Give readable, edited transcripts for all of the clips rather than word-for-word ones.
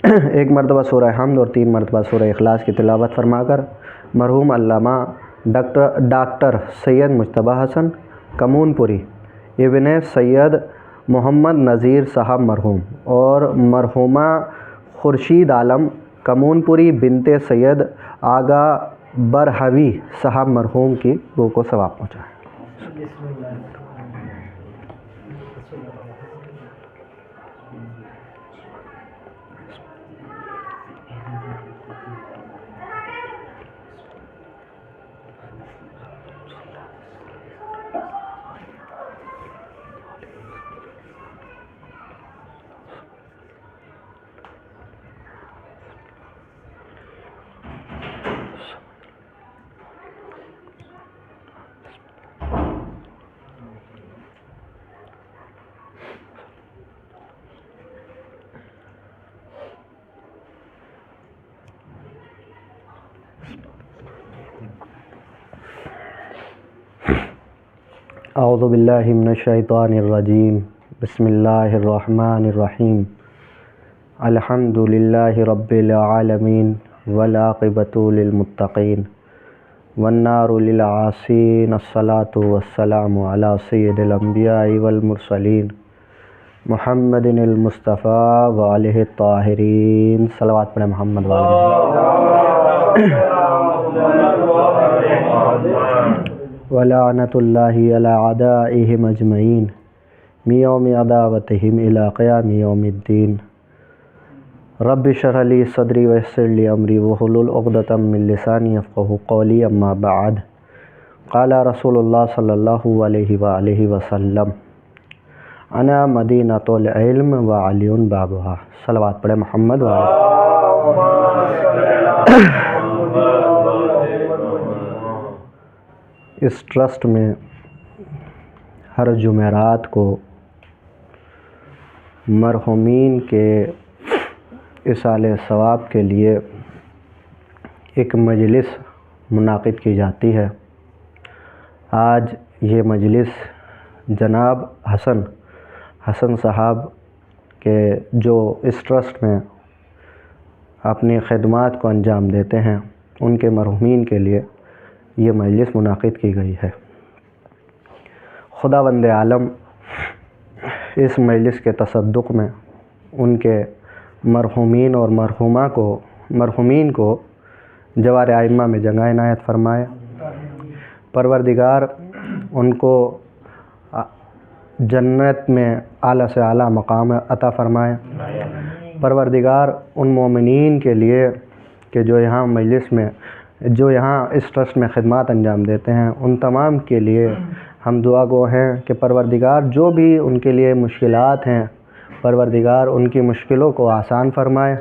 ایک مرتبہ سورہ حمد اور 3 مرتبہ سورہ اخلاص کی تلاوت فرما کر مرحوم علامہ ڈاکٹر سید مجتبیٰ حسن کمون پوری ابن سید محمد نذیر صاحب مرحوم اور مرحومہ خورشید عالم کمون پوری بنت سید آغا برہوی صاحب مرحوم کی روح کو ثواب پہنچائیں۔ اعوذ باللہ من الشیطان الرجیم، بسم اللہ الرحمن الرحیم، الحمد للہ رب العالمین والعاقبۃ للمتقین والنار للعاصین، الصلاۃ والسلام علی سید الانبیاء والمرسلین محمد المصطفیٰ وآلہ الطاہرین۔ صلوات پڑھیں محمد ولعنۃ اللہ علی اعدائہم اجمعین من یوم عداوتہم الی قیام یوم الدین۔ رب اشرح لی صدری ویسر لی امری واحلل عقدۃ من لسانی یفقہوا قولی، اما بعد۔ قال رسول اللہ صلی اللہ علیہ وآلہ وسلم، انا مدینۃ العلم وعلی بابھا۔ صلوات پڑھیں محمد اس ٹرسٹ میں ہر جمعرات کو مرحومین کے ایصال ثواب کے لیے ایک مجلس منعقد کی جاتی ہے۔ آج یہ مجلس جناب حسن صاحب کے جو اس ٹرسٹ میں اپنی خدمات کو انجام دیتے ہیں، ان کے مرحومین کے لیے یہ مجلس منعقد کی گئی ہے۔ خداوند عالم اس مجلس کے تصدق میں ان کے مرحومین اور مرحومین کو جوار ائمہ میں جگہ عنایت فرمائے۔ پروردگار ان کو جنت میں اعلیٰ سے اعلیٰ مقام عطا فرمائے۔ پروردگار ان مومنین کے لیے کہ جو یہاں اس ٹرسٹ میں خدمات انجام دیتے ہیں، ان تمام کے لیے ہم دعا گو ہیں کہ پروردگار جو بھی ان کے لیے مشکلات ہیں، پروردگار ان کی مشکلوں کو آسان فرمائے۔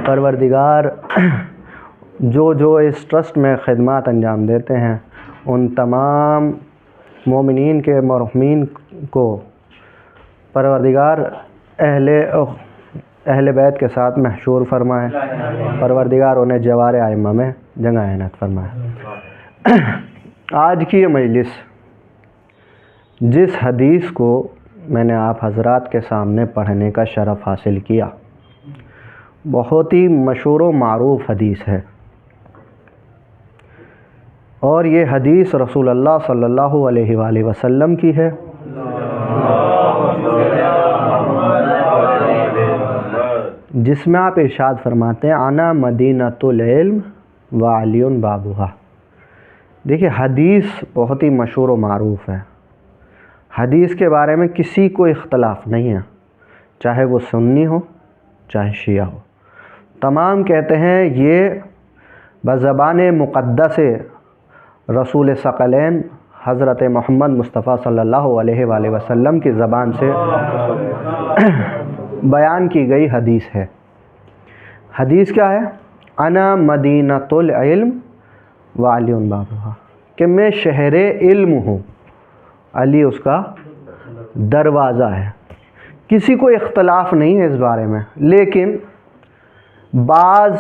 پروردگار جو اس ٹرسٹ میں خدمات انجام دیتے ہیں، ان تمام مومنین کے مرحومین کو پروردگار اہل بیت کے ساتھ محشور فرمائے۔ پروردگار انہیں جوار ائمہ میں جگہ عنایت فرمائے۔ آج کی یہ مجلس جس حدیث کو میں نے آپ حضرات کے سامنے پڑھنے کا شرف حاصل کیا، بہت ہی مشہور و معروف حدیث ہے، اور یہ حدیث رسول اللہ صلی اللہ علیہ وآلہ وسلم کی ہے۔ جس میں آپ ارشاد فرماتے ہیں، انا مدینۃ العلم وعلی بابھا۔ دیکھیے، حدیث بہت ہی مشہور و معروف ہے۔ حدیث کے بارے میں کسی کو اختلاف نہیں ہے، چاہے وہ سنی ہو چاہے شیعہ ہو، تمام کہتے ہیں یہ بزبان مقدس رسول ثقلین حضرت محمد مصطفیٰ صلی اللہ علیہ وآلہ وسلم کی زبان سے بیان کی گئی حدیث ہے۔ حدیث کیا ہے؟ انا مدینۃ العلم وعلی بابھا، کہ میں شہر علم ہوں، علی اس کا دروازہ ہے۔ کسی کو اختلاف نہیں ہے اس بارے میں، لیکن بعض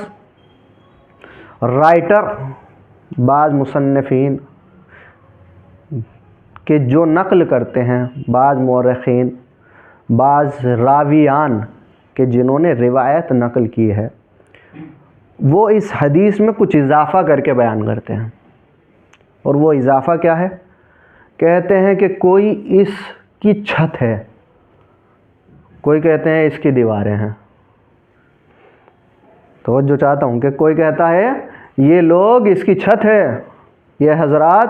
رائٹر، بعض مصنفین کہ جو نقل کرتے ہیں، بعض مورخین، بعض راویان کہ جنہوں نے روایت نقل کی ہے وہ اس حدیث میں کچھ اضافہ کر کے بیان کرتے ہیں، اور وہ اضافہ کیا ہے؟ کہتے ہیں کہ کوئی اس کی چھت ہے، کوئی کہتے ہیں اس کی دیواریں ہیں۔ تو جو چاہتا ہوں کہ کوئی کہتا ہے یہ لوگ اس کی چھت ہے، یہ حضرات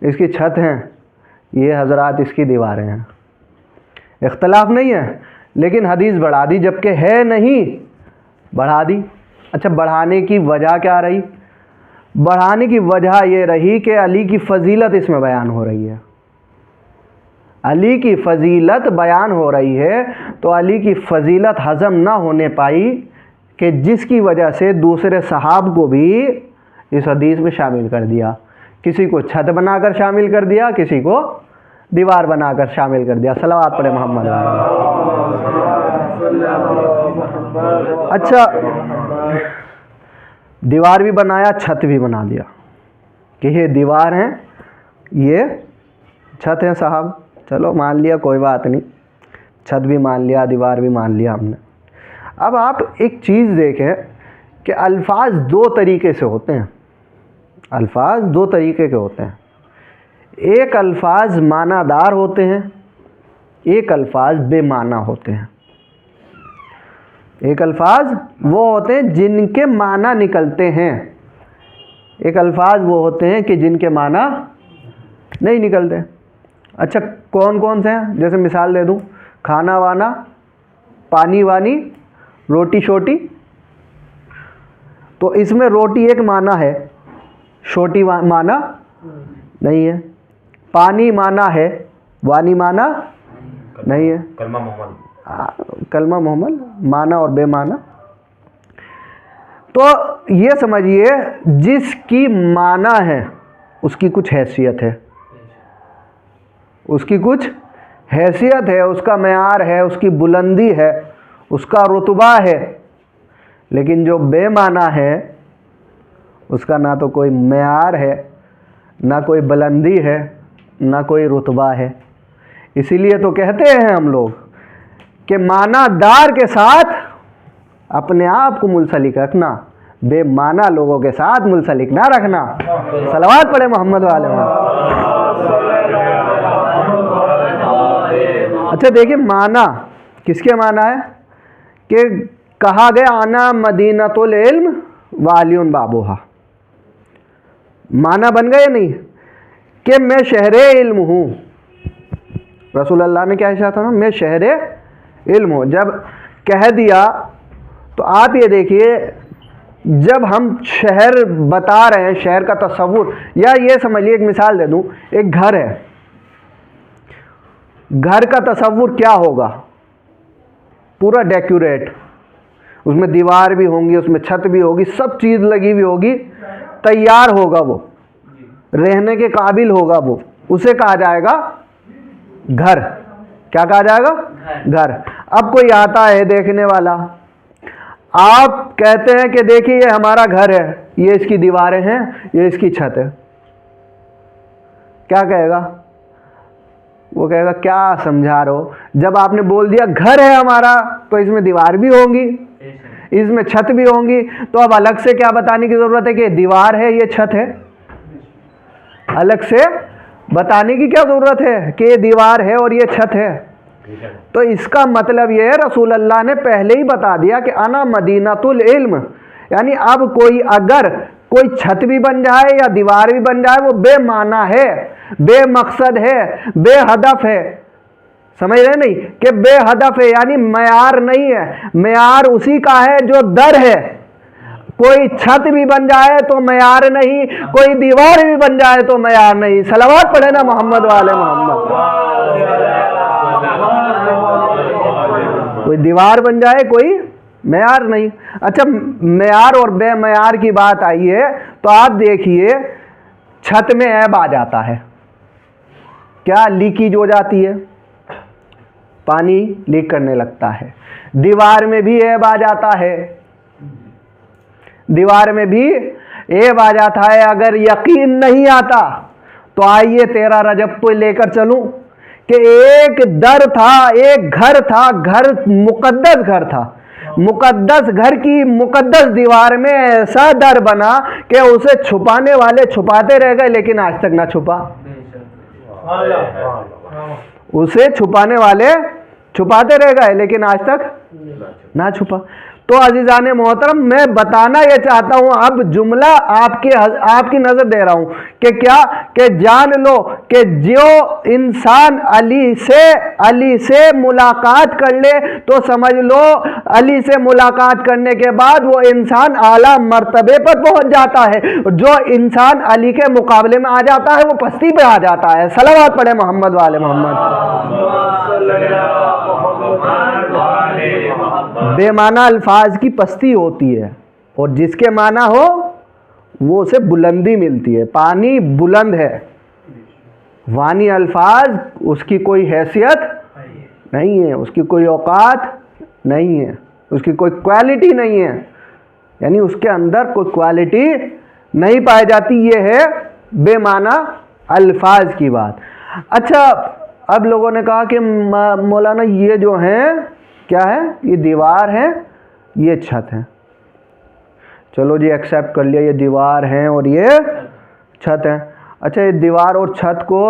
اس کی چھت ہیں، یہ حضرات اس کی دیواریں ہیں۔ اختلاف نہیں ہے، لیکن حدیث بڑھا دی، جبکہ ہے نہیں، بڑھا دی۔ اچھا، بڑھانے کی وجہ کیا رہی؟ بڑھانے کی وجہ یہ رہی کہ علی کی فضیلت اس میں بیان ہو رہی ہے، علی کی فضیلت بیان ہو رہی ہے، تو علی کی فضیلت ہضم نہ ہونے پائی، کہ جس کی وجہ سے دوسرے صحاب کو بھی اس حدیث میں شامل کر دیا، کسی کو چھت بنا کر شامل کر دیا، کسی کو دیوار بنا کر شامل کر دیا۔ صلوات پڑھے محمد۔ اچھا، دیوار بھی بنایا، چھت بھی بنا دیا کہ یہ دیوار ہیں، یہ چھت ہیں صاحب، چلو مان لیا، کوئی بات نہیں، چھت بھی مان لیا، دیوار بھی مان لیا ہم نے۔ اب آپ ایک چیز دیکھیں کہ الفاظ دو طریقے سے ہوتے ہیں، الفاظ دو طریقے کے ہوتے ہیں، ایک الفاظ معنی دار ہوتے ہیں، ایک الفاظ بے معنی ہوتے ہیں۔ ایک الفاظ وہ ہوتے ہیں جن کے معنی نکلتے ہیں، ایک الفاظ وہ ہوتے ہیں کہ جن کے معنی نہیں نکلتے۔ اچھا، کون کون سے ہیں؟ جیسے مثال دے دوں، کھانا وانا، پانی وانی، روٹی شوٹی۔ تو اس میں روٹی ایک معنی ہے، شوٹی معنی نہیں ہے، پانی معنی ہے، وانی معنی نہیں ہے، کلمہ محمل معنی اور بے معنی۔ تو یہ سمجھیے جس کی معنی ہے اس کی کچھ حیثیت ہے، اس کی کچھ حیثیت ہے، اس کا معیار ہے، اس کی بلندی ہے، اس کا رتبہ ہے، لیکن جو بے معنی ہے اس کا نہ تو کوئی معیار ہے، نہ کوئی بلندی ہے، نہ کوئی رتبہ ہے۔ اسی لیے تو کہتے ہیں ہم لوگ کہ معنی دار کے ساتھ اپنے آپ کو منسلک رکھنا، بے معنی لوگوں کے ساتھ منسلک نہ رکھنا۔ صلوات پڑھے محمد والے محمد۔ اچھا دیکھیں، معنی کس کے معنی ہے؟ کہ کہا گیا انا مدینۃ العلم وعلی بابوہا، معنی بن گیا نہیں کہ میں شہر علم ہوں۔ رسول اللہ نے کیا ارشاد تھا؟ میں شہر علم ہوں۔ جب کہہ دیا تو آپ یہ دیکھیے، جب ہم شہر بتا رہے ہیں، شہر کا تصور، یا یہ سمجھیے، ایک مثال دے دوں، ایک گھر ہے، گھر کا تصور کیا ہوگا؟ پورا ڈیکوریٹ، اس میں دیوار بھی ہوں گی، اس میں چھت بھی ہوگی، سب چیز لگی ہوئی ہوگی، تیار ہوگا، وہ رہنے کے قابل ہوگا، وہ اسے کہا جائے گا گھر۔ کیا کہا جائے گا؟ گھر۔ اب کوئی آتا ہے دیکھنے والا، آپ کہتے ہیں کہ دیکھیے یہ ہمارا گھر ہے، یہ اس کی دیواریں ہیں، یہ اس کی چھت ہے، کیا کہے گا؟ وہ کہے گا کیا سمجھا رہے ہو؟ جب آپ نے بول دیا گھر ہے ہمارا، تو اس میں دیوار بھی ہوں گی، اس میں چھت بھی ہوں گی، تو اب الگ سے کیا بتانے کی ضرورت ہے کہ یہ دیوار ہے، یہ چھت ہے؟ الگ سے بتانے کی کیا ضرورت ہے کہ یہ دیوار ہے اور یہ چھت ہے؟ تو اس کا مطلب یہ ہے، رسول اللہ نے پہلے ہی بتا دیا کہ انا مدینۃ العلم، یعنی اب کوئی اگر کوئی چھت بھی بن جائے یا دیوار بھی بن جائے، وہ بے معنی ہے، بے مقصد ہے، بے ہدف ہے۔ سمجھ رہے نہیں کہ بے ہدف ہے، یعنی معیار نہیں ہے، معیار اسی کا ہے جو در ہے۔ کوئی چھت بھی بن جائے تو معیار نہیں، کوئی دیوار بھی بن جائے تو معیار نہیں۔ صلوات پڑھے نا محمد والے محمد۔ کوئی دیوار بن جائے، کوئی معیار نہیں۔ اچھا، معیار اور بے معیار کی بات آئی ہے تو آپ دیکھیے، چھت میں عیب آ جاتا ہے، کیا لیکیج ہو جاتی ہے، پانی لیک کرنے لگتا ہے۔ دیوار میں بھی عیب آ جاتا ہے، دیوار میں بھی عیب آ جاتا ہے۔ اگر یقین نہیں آتا تو آئیے 13 رجب کو لے کر چلوں کہ ایک در تھا، ایک گھر تھا، گھر مقدس گھر تھا، مقدس گھر کی مقدس دیوار میں ایسا در بنا کہ اسے چھپانے والے چھپاتے رہ گئے لیکن آج تک نہ چھپا، اسے چھپانے والے چھپاتے رہ گئے لیکن آج تک نہ چھپا۔ تو عزیزان محترم، میں بتانا یہ چاہتا ہوں، اب جملہ آپ کی نظر دے رہا ہوں کہ کیا کہ جان لو کہ جو انسان علی سے ملاقات کر لے تو سمجھ لو علی سے ملاقات کرنے کے بعد وہ انسان اعلیٰ مرتبے پر پہنچ جاتا ہے، جو انسان علی کے مقابلے میں آ جاتا ہے وہ پستی پہ آ جاتا ہے۔ صلوات پڑھے محمد والے محمد۔ بے معنی الفاظ کی پستی ہوتی ہے اور جس کے معنی ہو وہ اسے بلندی ملتی ہے۔ پانی بلند ہے، وانی الفاظ اس کی کوئی حیثیت نہیں ہے، اس کی کوئی اوقات نہیں ہے، اس کی کوئی کوالٹی نہیں ہے، یعنی اس کے اندر کوئی کوالٹی نہیں پائی جاتی۔ یہ ہے بے معنی الفاظ کی بات۔ اچھا، اب لوگوں نے کہا کہ مولانا یہ جو ہیں کیا ہے، یہ دیوار ہے، یہ چھت ہے۔ چلو جی ایکسیپٹ کر لیا، یہ دیوار ہیں اور یہ چھت ہے۔ اچھا، یہ دیوار اور چھت کو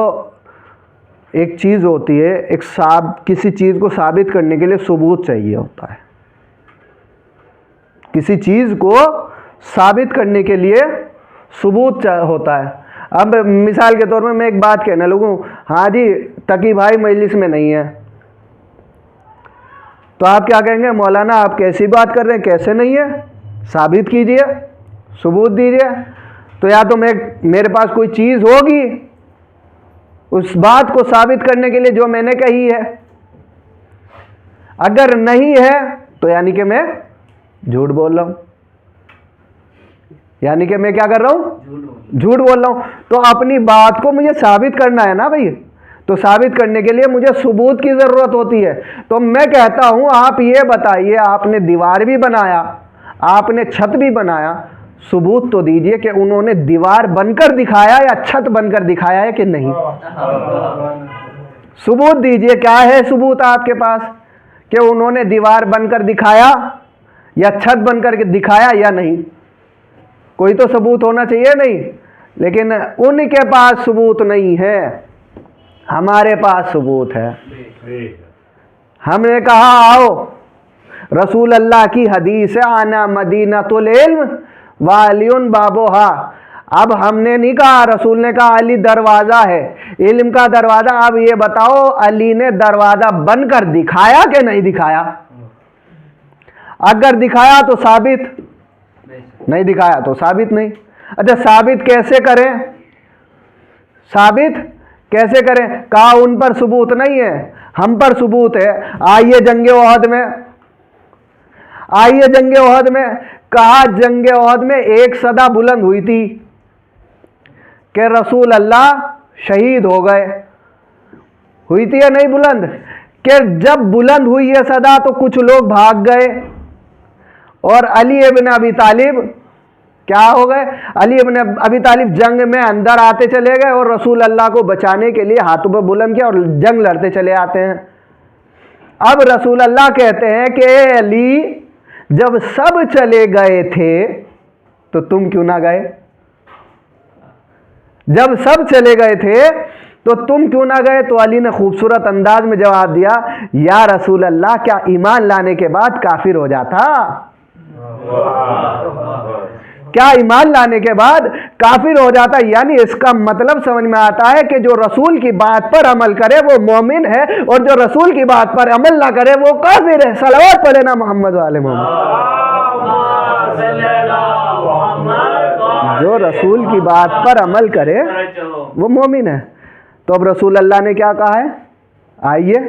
ایک چیز ہوتی ہے، کسی چیز کو ثابت کرنے کے لیے ثبوت چاہیے ہوتا ہے، کسی چیز کو ثابت کرنے کے لیے ثبوت ہوتا ہے۔ اب مثال کے طور پر میں ایک بات کہنے لگوں، ہاں جی تقی بھائی مجلس میں نہیں ہے، تو آپ کیا کہیں گے؟ مولانا آپ کیسی بات کر رہے ہیں، کیسے نہیں ہے؟ ثابت کیجئے، ثبوت دیجئے۔ تو یا تو میرے پاس کوئی چیز ہوگی اس بات کو ثابت کرنے کے لیے جو میں نے کہی ہے، اگر نہیں ہے تو یعنی کہ میں جھوٹ بول رہا ہوں، یعنی کہ میں کیا کر رہا ہوں؟ جھوٹ بول رہا ہوں۔ تو اپنی بات کو مجھے ثابت کرنا ہے نا بھائی، تو ثابت کرنے کے لیے مجھے ثبوت کی ضرورت ہوتی ہے۔ تو میں کہتا ہوں آپ یہ بتائیے، آپ نے دیوار بھی بنایا، آپ نے چھت بھی بنایا، ثبوت تو دیجئے کہ انہوں نے دیوار بن کر دکھایا یا چھت بن کر دکھایا ہے کہ نہیں؟ ثبوت دیجئے، کیا ہے ثبوت آپ کے پاس کہ انہوں نے دیوار بن کر دکھایا یا چھت بن کر دکھایا یا نہیں؟ کوئی تو ثبوت ہونا چاہیے نہیں، لیکن ان کے پاس ثبوت نہیں ہے، ہمارے پاس ثبوت ہے۔ ہم نے کہا آؤ، رسول اللہ کی حدیث ہے، آنا مدینۃ العلم وعلی بابوہا۔ اب ہم نے نہیں کہا، رسول نے کہا علی دروازہ ہے، علم کا دروازہ۔ اب یہ بتاؤ علی نے دروازہ بن کر دکھایا کہ نہیں دکھایا؟ اگر دکھایا تو ثابت، نہیں دکھایا تو ثابت نہیں۔ اچھا ثابت کیسے کریں؟ ثابت کیسے کریں؟ کہا ان پر ثبوت نہیں ہے، ہم پر ثبوت ہے۔ آئیے جنگ احد میں، آئیے جنگ احد میں۔ کہا جنگ احد میں ایک صدا بلند ہوئی تھی کہ رسول اللہ شہید ہو گئے، ہوئی تھی یا نہیں بلند؟ کہ جب بلند ہوئی یہ صدا تو کچھ لوگ بھاگ گئے اور علی ابن ابی طالب کیا ہو گئے؟ علی ابن ابی طالب جنگ میں اندر آتے چلے گئے اور رسول اللہ کو بچانے کے لیے ہاتھوں پہ بلند کیا اور جنگ لڑتے چلے آتے ہیں۔ اب رسول اللہ کہتے ہیں کہ اے علی، جب سب چلے گئے تھے تو تم کیوں نہ گئے؟ جب سب چلے گئے تھے تو تم کیوں نہ گئے؟ تو علی نے خوبصورت انداز میں جواب دیا، یا رسول اللہ کیا ایمان لانے کے بعد کافر ہو جاتا؟ کیا ایمان لانے کے بعد کافر ہو جاتا؟ یعنی اس کا مطلب سمجھ میں آتا ہے کہ جو رسول کی بات پر عمل کرے وہ مومن ہے اور جو رسول کی بات پر عمل نہ کرے وہ کافر ہے۔ صلوات پڑھے نا محمد والے محمد۔ جو رسول کی بات پر عمل کرے وہ مومن ہے۔ تو اب رسول اللہ نے کیا کہا ہے؟ آئیے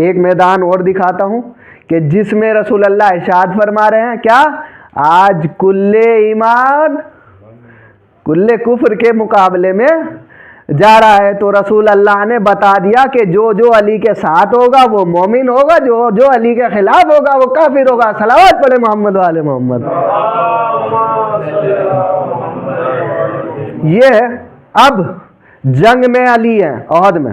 ایک میدان اور دکھاتا ہوں کہ جس میں رسول اللہ ارشاد فرما رہے ہیں کیا؟ آج کل ایمان کل کفر کے مقابلے میں جا رہا ہے۔ تو رسول اللہ نے بتا دیا کہ جو جو علی کے ساتھ ہوگا وہ مومن ہوگا، جو جو علی کے خلاف ہوگا وہ کافر ہوگا۔ صلوات پڑھے محمد والے محمد۔ یہ اب جنگ میں علی ہیں، احد میں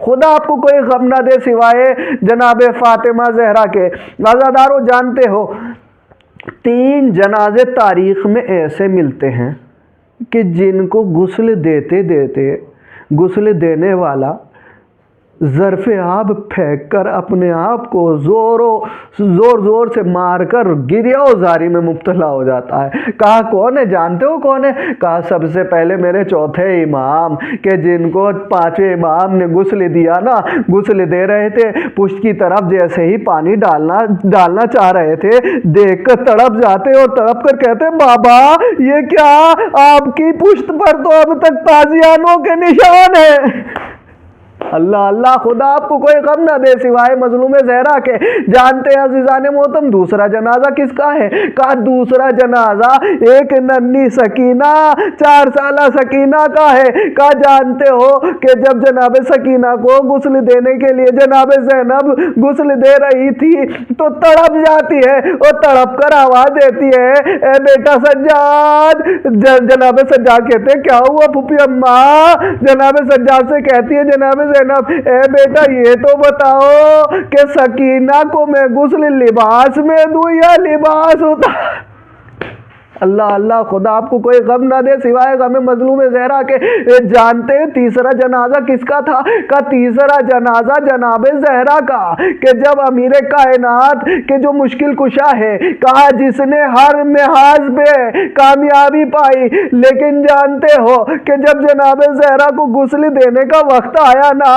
خدا آپ کو کوئی غم نہ دے سوائے جناب فاطمہ زہرا کے۔ عزادارو جانتے ہو 3 جنازے تاریخ میں ایسے ملتے ہیں کہ جن کو غسل دیتے دیتے غسل دینے والا ظرف آب پھینک کر اپنے آپ کو زور سے مار کر گریہ وزاری میں مبتلا ہو جاتا ہے۔ کہا کون ہے؟ جانتے ہو کون ہے؟ کہا سب سے پہلے میرے چوتھے امام، کہ جن کو 5ویں امام نے غسل دیا نا، غسل دے رہے تھے، پشت کی طرف جیسے ہی پانی ڈالنا چاہ رہے تھے، دیکھ کر تڑپ جاتے اور تڑپ کر کہتے بابا یہ کیا؟ آپ کی پشت پر تو اب تک تازیانوں کے نشان ہیں۔ اللہ اللہ، خدا آپ کو کوئی غم نہ دے سوائے مظلوم زہرا کے۔ جانتے ہیں عزیزان محترم دوسرا جنازہ کس کا ہے؟ کہا دوسرا جنازہ ایک ننھی سکینہ 4 سالہ سکینہ کا ہے۔ کہا جانتے ہو کہ جب جناب سکینہ کو غسل دینے کے لیے جناب زینب غسل دے رہی تھی تو تڑپ جاتی ہے اور تڑپ کر آواز دیتی ہے اے بیٹا سجاد۔ جناب سجاد کہتے ہیں کیا ہوا پھوپھی اماں؟ جناب سجاد سے کہتی ہے جناب زینب اے بیٹا یہ تو بتاؤ کہ سکینہ کو میں غسل لباس میں دوں یا لباس اتار؟ اللہ اللہ، خدا آپ کو کوئی غم نہ دے سوائے غم مظلوم زہرا کے۔ جانتے ہیں تیسرا جنازہ کس کا تھا؟ کہ تیسرا جنازہ جناب زہرا کا، کہ جب امیر کائنات کے جو مشکل کشا ہے، کہا جس نے ہر محاذ پہ کامیابی پائی، لیکن جانتے ہو کہ جب جناب زہرا کو غسل دینے کا وقت آیا نا،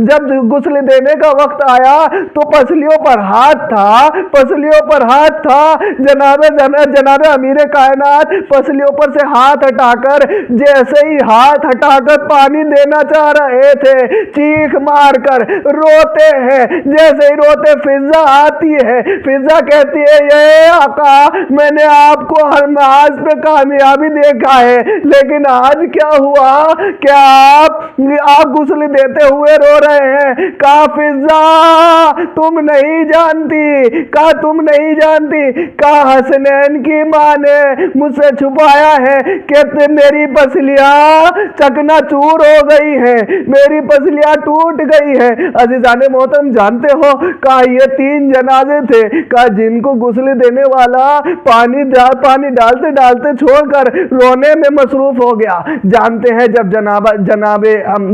جب غسل دینے کا وقت آیا تو پسلیوں پر ہاتھ تھا، جناب امیر کائنات پسلیوں پر سے ہاتھ ہٹا کر جیسے ہی ہاتھ ہٹا کر پانی دینا چاہ رہے تھے، چیخ مار کر روتے ہیں، جیسے ہی روتے فضا آتی ہے، فضا کہتی ہے یہ آقا میں نے آپ کو ہر محاذ پہ کامیابی دیکھا ہے، لیکن آج کیا ہوا کہ آپ غسل دیتے ہوئے رو رہے ہیں؟ کہا فضا تم نہیں جانتی، کہا حسنین کی ماں نے مجھ سے چھپایا ہے کہ میری پسلیاں چکنا چور ہو گئی ہیں، میری پسلیاں ٹوٹ گئی ہیں۔ عزیزان محترم جانتے ہو کہا یہ 3 جنازے تھے، کہا جن کو غسل دینے والا پانی ڈالتے چھوڑ کر رونے میں مصروف ہو گیا۔ جانتے ہیں جب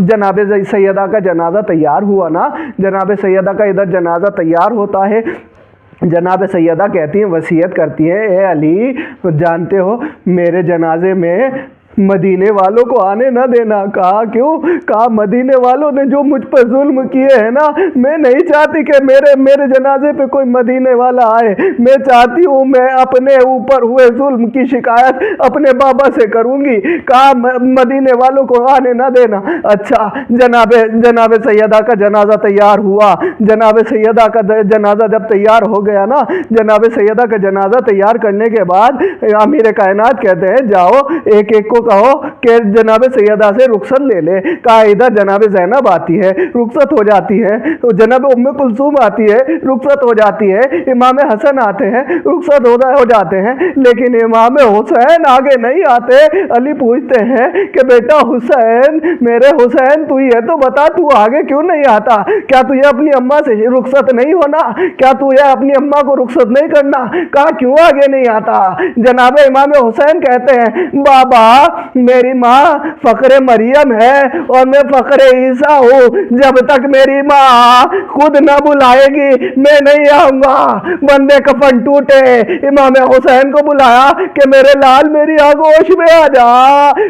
جناب سیدہ کا جنازہ تیار ہوا نا، جناب سیدہ کا ادھر جنازہ تیار ہوتا ہے، جناب سیدہ کہتی ہیں وصیت کرتی ہے اے علی جانتے ہو میرے جنازے میں مدینے والوں کو آنے نہ دینا۔ کہا کیوں؟ کہا مدینے والوں نے جو مجھ پر ظلم کیے ہیں نا، میں نہیں چاہتی کہ میرے جنازے پہ کوئی مدینے والا آئے، میں چاہتی ہوں میں اپنے اوپر ہوئے ظلم کی شکایت اپنے بابا سے کروں گی۔ کہا مدینے والوں کو آنے نہ دینا۔ اچھا جناب سیدہ کا جنازہ تیار ہوا، جناب سیدہ کا جنازہ جب تیار ہو گیا نا، جناب سیدہ کا جنازہ تیار کرنے کے بعد امیر کائنات کہتے ہیں جاؤ ایک کو کہو کہ جناب سیدہ سے رخصت لے لے۔ کہا ادھر جناب زینب آتی ہے، رخصت ہو جاتی ہے، تو جناب ام کلثوم آتی ہے، رخصت ہو جاتی ہے، امام حسن آتے ہیں، رخصت ہو جاتے ہیں، لیکن امام حسین آگے نہیں آتے۔ علی پوچھتے ہیں کہ بیٹا حسین، میرے حسین تو یہ تو بتا تو آگے کیوں نہیں آتا؟ کیا تجھے اپنی اماں سے رخصت نہیں ہونا؟ کیا تجھے اپنی اماں کو رخصت نہیں کرنا؟ کہا کیوں آگے نہیں آتا؟ جناب امام حسین کہتے ہیں بابا میری ماں فخر مریم ہے اور میں فخر عیسیٰ ہوں، جب تک میری ماں خود نہ بلائے گی میں نہیں آؤں گا۔ بندے کفن ٹوٹے، امام حسین کو بلایا کہ میرے لال میری آگوش میں آ جا۔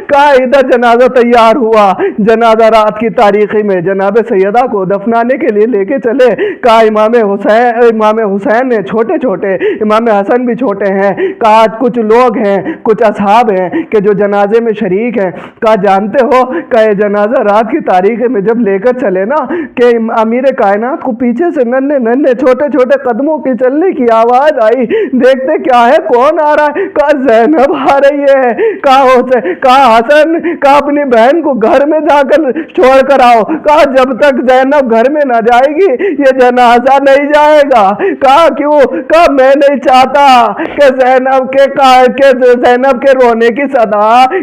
کہا ادھر جنازہ تیار ہوا، جنازہ رات کی تاریخی میں جناب سیدہ کو دفنانے کے لیے لے کے چلے۔ کہا امام حسین نے چھوٹے، امام حسن بھی چھوٹے ہیں، کہا کچھ لوگ ہیں، کچھ اصحاب ہیں کہ جو جنازے میں شریک ہیں۔ کہا جانتے ہو کہ جنازہ رات کی تاریخ میں جب لے کر چلے نا کہ امیر کائنات کو پیچھے سے ننھے چھوٹے قدموں کی چلنے کی آواز آئی، دیکھتے کیا ہے کون آ رہا ہے؟ کہا زینب آ رہی ہے۔ کہا حسن کہا اپنی بہن کو گھر میں جا کر چھوڑ کر آؤ۔ کہا جب تک زینب گھر میں نہ جائے گی یہ جنازہ نہیں جائے گا۔ کہا کیوں؟ کہا میں نہیں چاہتا کہ زینب کے رونے کی صدا